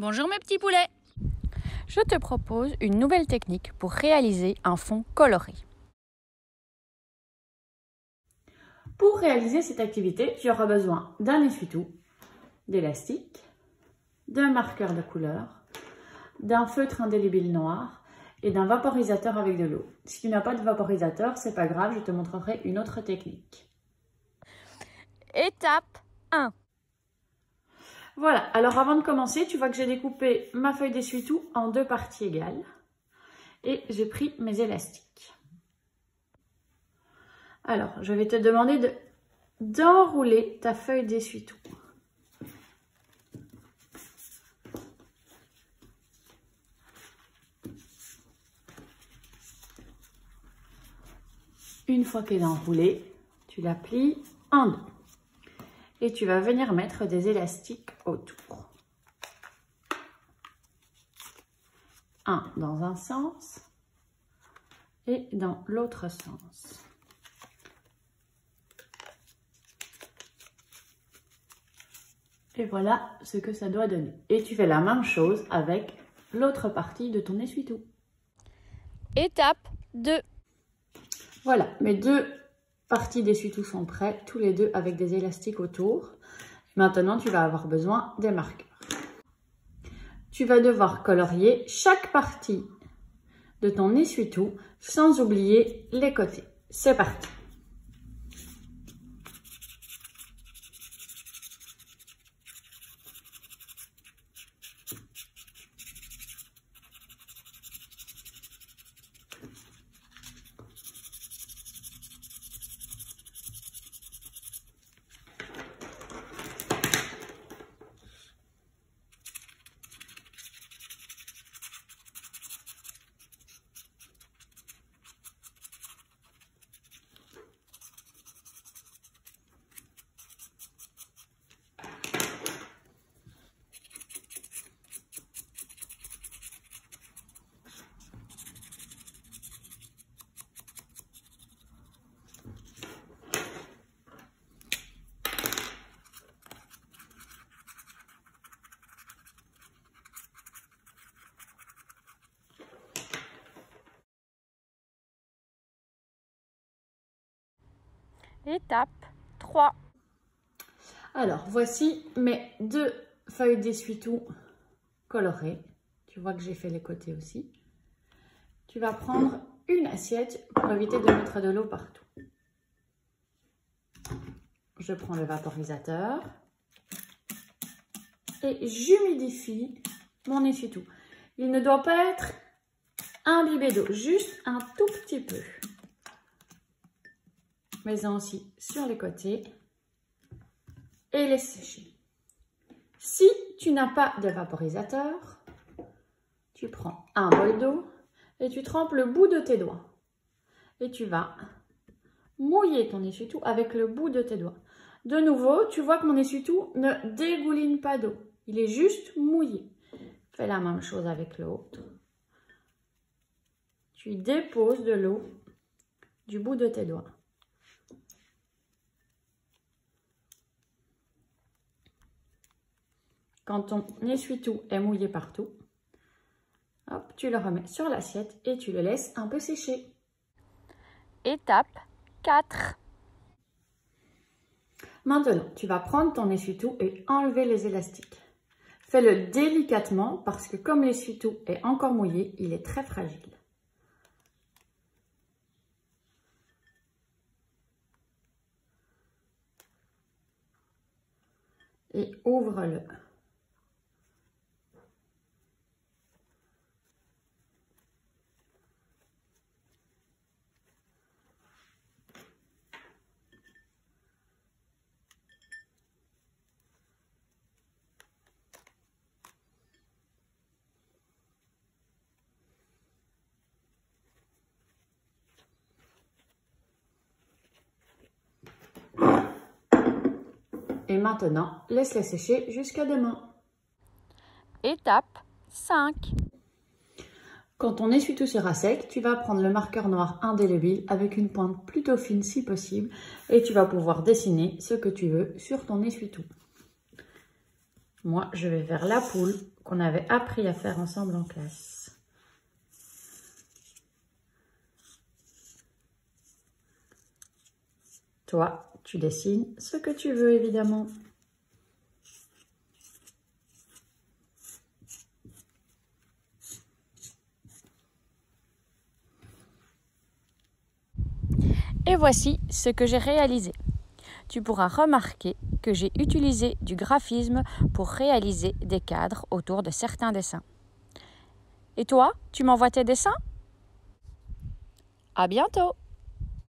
Bonjour mes petits poulets! Je te propose une nouvelle technique pour réaliser un fond coloré. Pour réaliser cette activité, tu auras besoin d'un essuie-tout, d'élastique, d'un marqueur de couleur, d'un feutre indélébile noir et d'un vaporisateur avec de l'eau. Si tu n'as pas de vaporisateur, c'est pas grave, je te montrerai une autre technique. Étape 1. Voilà, alors avant de commencer, tu vois que j'ai découpé ma feuille d'essuie-tout en deux parties égales et j'ai pris mes élastiques. Alors, je vais te demander d'enrouler ta feuille d'essuie-tout. Une fois qu'elle est enroulée, tu la plies en deux. Et tu vas venir mettre des élastiques autour. Un dans un sens et dans l'autre sens. Et voilà ce que ça doit donner. Et tu fais la même chose avec l'autre partie de ton essuie-tout. Étape 2. Voilà, mes deux parties d'essuie-tout sont prêtes, tous les deux avec des élastiques autour. Maintenant, tu vas avoir besoin des marqueurs. Tu vas devoir colorier chaque partie de ton essuie-tout sans oublier les côtés. C'est parti! Étape 3. Alors, voici mes deux feuilles d'essuie-tout colorées. Tu vois que j'ai fait les côtés aussi. Tu vas prendre une assiette pour éviter de mettre de l'eau partout. Je prends le vaporisateur et j'humidifie mon essuie-tout. Il ne doit pas être imbibé d'eau, juste un tout petit peu. Mets-en aussi sur les côtés et laisse sécher. Si tu n'as pas de vaporisateur, tu prends un bol d'eau et tu trempes le bout de tes doigts. Et tu vas mouiller ton essuie-tout avec le bout de tes doigts. De nouveau, tu vois que mon essuie-tout ne dégouline pas d'eau. Il est juste mouillé. Fais la même chose avec l'autre. Tu déposes de l'eau du bout de tes doigts. Quand ton essuie-tout est mouillé partout, hop, tu le remets sur l'assiette et tu le laisses un peu sécher. Étape 4. Maintenant, tu vas prendre ton essuie-tout et enlever les élastiques. Fais-le délicatement parce que comme l'essuie-tout est encore mouillé, il est très fragile. Et ouvre-le. Et maintenant, laisse-les sécher jusqu'à demain. Étape 5. Quand ton essuie-tout sera sec, tu vas prendre le marqueur noir indélébile avec une pointe plutôt fine si possible et tu vas pouvoir dessiner ce que tu veux sur ton essuie-tout. Moi, je vais faire la poule qu'on avait appris à faire ensemble en classe. Toi, tu dessines ce que tu veux, évidemment. Et voici ce que j'ai réalisé. Tu pourras remarquer que j'ai utilisé du graphisme pour réaliser des cadres autour de certains dessins. Et toi, tu m'envoies tes dessins? À bientôt!